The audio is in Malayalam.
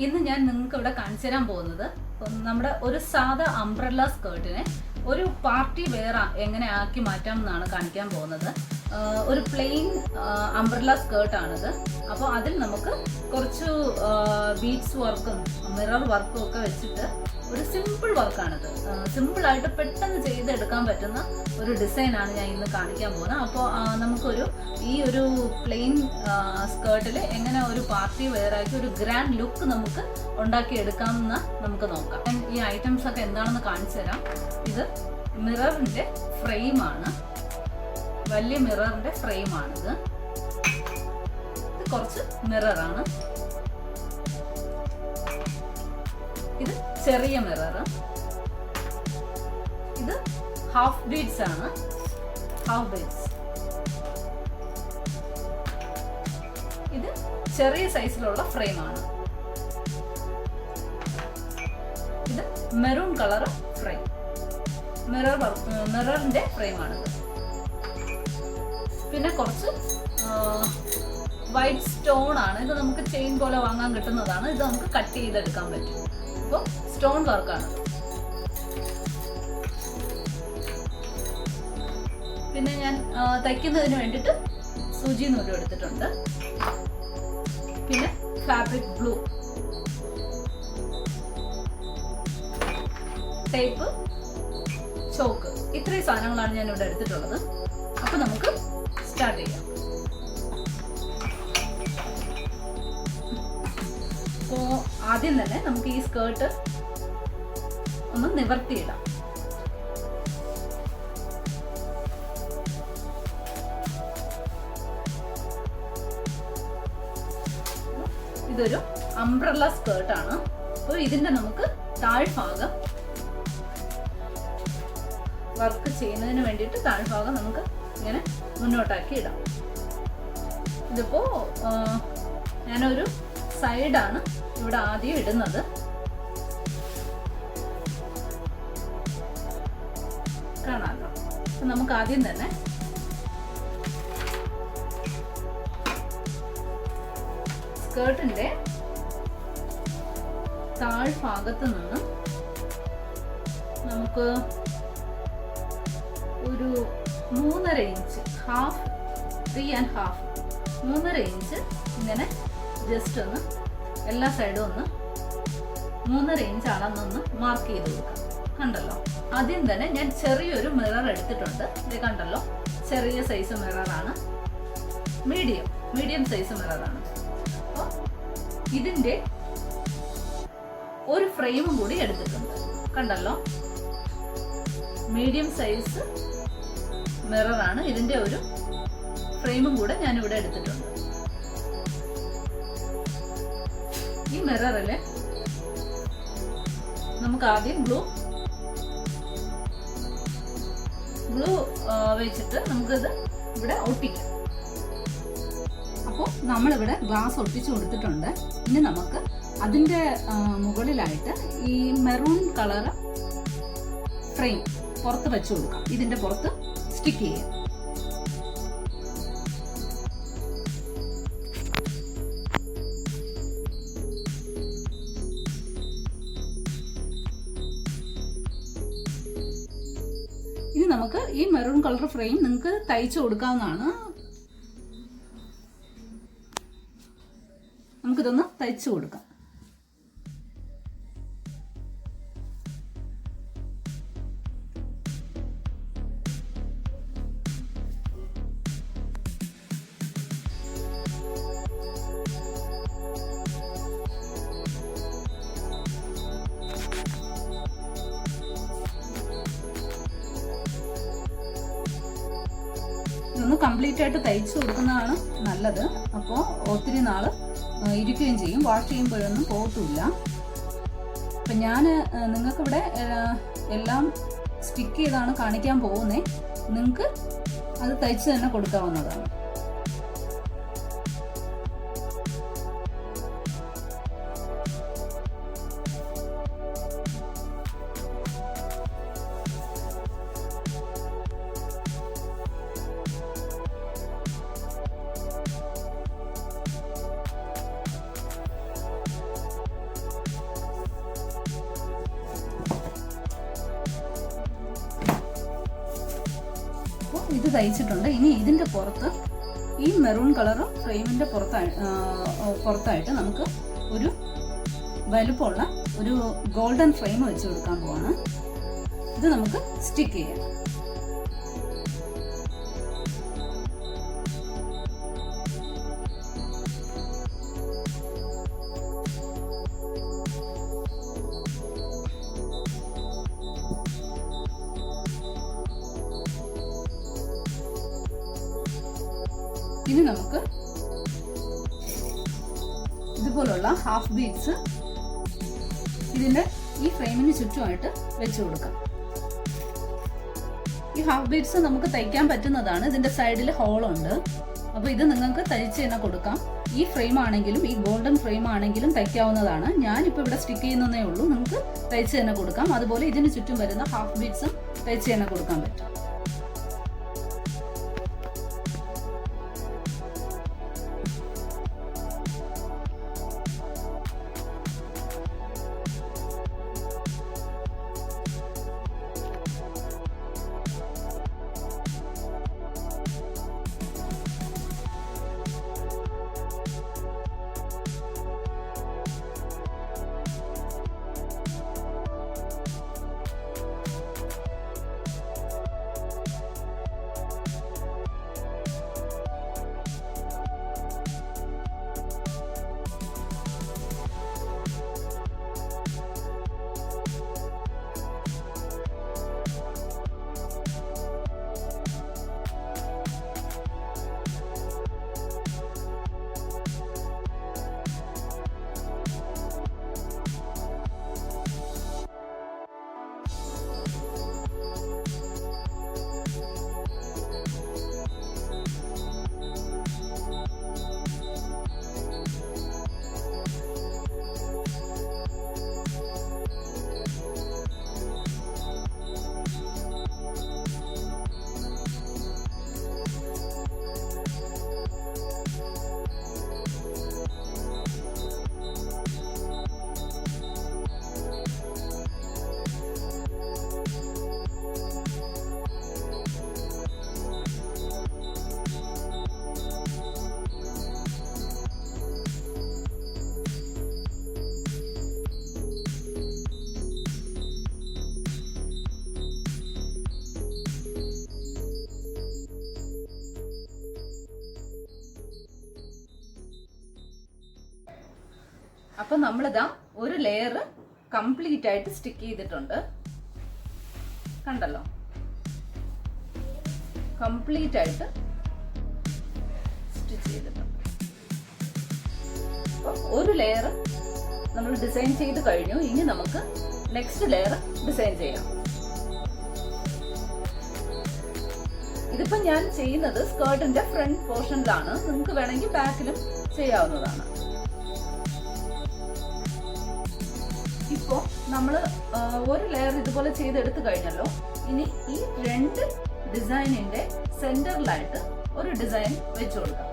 ഇന്ന് ഞാൻ നിങ്ങൾക്ക് ഇവിടെ കാണിച്ചു തരാൻ പോകുന്നത് നമ്മുടെ ഒരു സാധാ അംബ്രല്ല സ്കേർട്ടിനെ ഒരു പാർട്ടി വെയർ എങ്ങനെ ആക്കി മാറ്റാം എന്നാണ് കാണിക്കാൻ പോകുന്നത്. ഒരു പ്ലെയിൻ അംബ്രല്ല സ്കേർട്ടാണിത്. അപ്പോൾ അതിൽ നമുക്ക് കുറച്ച് ബീഡ്സ് വർക്കും മിറർ വർക്കും ഒക്കെ വെച്ചിട്ട് ഒരു സിമ്പിൾ വർക്കാണിത്. സിമ്പിളായിട്ട് പെട്ടെന്ന് ചെയ്തെടുക്കാൻ പറ്റുന്ന ഒരു ഡിസൈനാണ് ഞാൻ ഇന്ന് കാണിക്കാൻ പോകുന്നത്. അപ്പോൾ നമുക്കൊരു ഈ ഒരു പ്ലെയിൻ സ്കേർട്ടിൽ എങ്ങനെ ഒരു പാർട്ടി വെയറാക്കി ഒരു ഗ്രാൻഡ് ലുക്ക് നമുക്ക് ഉണ്ടാക്കിയെടുക്കാമെന്ന് നമുക്ക് നോക്കാം. ഈ ഐറ്റംസ് ഒക്കെ എന്താണെന്ന് കാണിച്ചു തരാം. ഇത് മിററിൻ്റെ ഫ്രെയിമാണ്, വലിയ മിററിൻ്റെ ഫ്രെയിമാണിത്. ഇത് കുറച്ച് മിററാണ്. ഇത് ചെറിയ മിറർ. ഇത് ഹാഫ് ബീഡ്സ് ആണ്, ഹാഫ് ബീഡ്സ്. ഇത് ചെറിയ സൈസിലുള്ള ഫ്രെയിമാണ്. ഇത് മെറൂൺ കളർ ഫ്രെയിം, മിററിന്റെ ഫ്രെയിമാണിത്. പിന്നെ കുറച്ച് വൈറ്റ് സ്റ്റോൺ ആണ്. ഇത് നമുക്ക് ചെയിൻ പോലെ വാങ്ങാൻ കിട്ടുന്നതാണ്. ഇത് നമുക്ക് കട്ട് ചെയ്തെടുക്കാൻ പറ്റും. അപ്പോൾ സ്റ്റോൺ വർക്കാണ്. പിന്നെ ഞാൻ തയ്ക്കുന്നതിന് വേണ്ടിയിട്ട് സൂചി നൂലും എടുത്തിട്ടുണ്ട്. പിന്നെ ഫാബ്രിക് ബ്ലൂ, ടേപ്പ്, ചോക്ക്, ഇത്രയും സാധനങ്ങളാണ് ഞാൻ ഇവിടെ എടുത്തിട്ടുള്ളത്. അപ്പോൾ നമുക്ക് സ്റ്റാർട്ട് ചെയ്യാം. അപ്പോൾ ആദ്യം തന്നെ നമുക്ക് ഈ സ്കേർട്ട് ഒന്ന് നിവർത്തിയിടാം. ഇതൊരു അംബ്രല്ല സ്കേർട്ടാണ്. അപ്പോൾ ഇതിൻ്റെ നമുക്ക് താഴ്ഭാഗം വർക്ക് ചെയ്യുന്നതിന് വേണ്ടിയിട്ട് താഴ്ഭാഗം നമുക്ക് ഇങ്ങനെ മുന്നോട്ടാക്കി ഇടാം. ഇതിപ്പോൾ ഞാനൊരു സൈഡാണ് ഇവിടെ ആദ്യം ഇടുന്നത്. കാണാമല്ലോ. അപ്പം നമുക്ക് ആദ്യം തന്നെ സ്കേർട്ടിൻ്റെ താഴ്ഭാഗത്ത് നിന്ന് നമുക്ക് ഒരു 3.5 ഇഞ്ച്, 3.5 ഇഞ്ച് ഇങ്ങനെ ജസ്റ്റ് ഒന്ന് എല്ലാ സൈഡും ഒന്ന് 3.5 ഇഞ്ച് അളന്നൊന്ന് മാർക്ക് ചെയ്ത് കൊടുക്കാം. കണ്ടല്ലോ. ആദ്യം തന്നെ ഞാൻ ചെറിയൊരു മിറർ എടുത്തിട്ടുണ്ട്. ഇത് കണ്ടല്ലോ, ചെറിയ സൈസ് മിററാണ്, മീഡിയം സൈസ് മിററാണ്. അപ്പോൾ ഇതിൻ്റെ ഒരു ഫ്രെയിമും കൂടി എടുത്തിട്ടുണ്ട്. കണ്ടല്ലോ, മീഡിയം സൈസ് മിററാണ്. ഇതിൻ്റെ ഒരു ഫ്രെയിമും കൂടെ ഞാനിവിടെ എടുത്തിട്ടുണ്ട്. ഈ മിററിൽ നമുക്ക് ആദ്യം ഗ്ലൂ വെച്ചിട്ട് നമുക്കിത് ഇവിടെ ഒട്ടിക്കാം. അപ്പോൾ നമ്മളിവിടെ ഗ്ലാസ് ഒട്ടിച്ചു കൊടുത്തിട്ടുണ്ട്. ഇനി നമുക്ക് അതിൻ്റെ മുകളിലായിട്ട് ഈ മെറൂൺ കളർ ഫ്രെയിം പുറത്ത് വെച്ച് കൊടുക്കാം. ഇതിൻ്റെ പുറത്ത് സ്റ്റിക്ക് ചെയ്യാം. ഇനി നമുക്ക് ഈ മെറൂൺ കളർ ഫ്രെയിം നിങ്ങൾക്ക് തയ്ച്ചു കൊടുക്കാവുന്നതാണ്. നമുക്കിതൊന്ന് തയ്ച്ചു കൊടുക്കാം. ഇതൊന്ന് കംപ്ലീറ്റ് ആയിട്ട് തയ്ച്ചു കൊടുക്കുന്നതാണ് നല്ലത്. അപ്പോൾ ഒത്തിരി നാൾ ഇരിക്കുകയും ചെയ്യും, വാഷ് ചെയ്യുമ്പോഴൊന്നും പോകത്തുമില്ല. അപ്പം ഞാൻ നിങ്ങൾക്കിവിടെ എല്ലാം സ്റ്റിക്ക് ചെയ്താണ് കാണിക്കാൻ പോകുന്നത്. നിങ്ങൾക്ക് അത് തയ്ച്ച് തന്നെ കൊടുക്കാവുന്നതാണ്. തയ്ച്ചിട്ടുണ്ട്. ഇനി ഇതിൻ്റെ പുറത്ത് ഈ മെറൂൺ കളർ ഫ്രെയിമിൻ്റെ പുറത്തായിട്ട് നമുക്ക് ഒരു വലുപ്പമുള്ള ഒരു ഗോൾഡൻ ഫ്രെയിം വെച്ച് കൊടുക്കാൻ പോവാണ്. ഇത് നമുക്ക് സ്റ്റിക്ക് ചെയ്യാം. ഇനി നമുക്ക് ഇതുപോലുള്ള ഹാഫ് ബീഡ്സ് ഇതിൻ്റെ ഈ ഫ്രെയിമിന് ചുറ്റുമായിട്ട് വെച്ച് കൊടുക്കാം. ഈ ഹാഫ് ബീഡ്സ് നമുക്ക് തയ്ക്കാൻ പറ്റുന്നതാണ്. ഇതിൻ്റെ സൈഡിൽ ഹോളുണ്ട്. അപ്പോൾ ഇത് നിങ്ങൾക്ക് തയ്ച്ച് തന്നെ കൊടുക്കാം. ഈ ഫ്രെയിം ആണെങ്കിലും ഈ ഗോൾഡൻ ഫ്രെയിം ആണെങ്കിലും തയ്ക്കാവുന്നതാണ്. ഞാനിപ്പോൾ ഇവിടെ സ്റ്റിക്ക് ചെയ്യുന്നതേ ഉള്ളൂ. നിങ്ങൾക്ക് തയ്ച്ച് തന്നെ കൊടുക്കാം. അതുപോലെ ഇതിന് ചുറ്റും വരുന്ന ഹാഫ് ബീഡ്സും തയ്ച്ച് തന്നെ കൊടുക്കാൻ പറ്റും. അപ്പം നമ്മളിതാ ഒരു ലെയർ കംപ്ലീറ്റ് ആയിട്ട് സ്റ്റിക്ക് ചെയ്തിട്ടുണ്ട്. കണ്ടല്ലോ, കംപ്ലീറ്റ് ആയിട്ട് സ്റ്റിച്ച് ചെയ്തിട്ടുണ്ട്. അപ്പം ഒരു ലെയർ നമ്മൾ ഡിസൈൻ ചെയ്ത് കഴിഞ്ഞു. ഇനി നമുക്ക് നെക്സ്റ്റ് ലെയർ ഡിസൈൻ ചെയ്യാം. ഇതിപ്പോ ഞാൻ ചെയ്യുന്നത് സ്കേർട്ടിന്റെ ഫ്രണ്ട് പോർഷനിലാണ്. നിങ്ങൾക്ക് വേണമെങ്കിൽ ബാക്കിലും ചെയ്യാവുന്നതാണ്. ഇപ്പോ നമ്മൾ ഒരു ലെയർ ഇതുപോലെ ചെയ്തെടുത്തു കഴിഞ്ഞല്ലോ. ഇനി ഈ രണ്ട് ഡിസൈനിന്റെ സെന്ററിലായിട്ട് ഒരു ഡിസൈൻ വെച്ചു കൊടുക്കാം.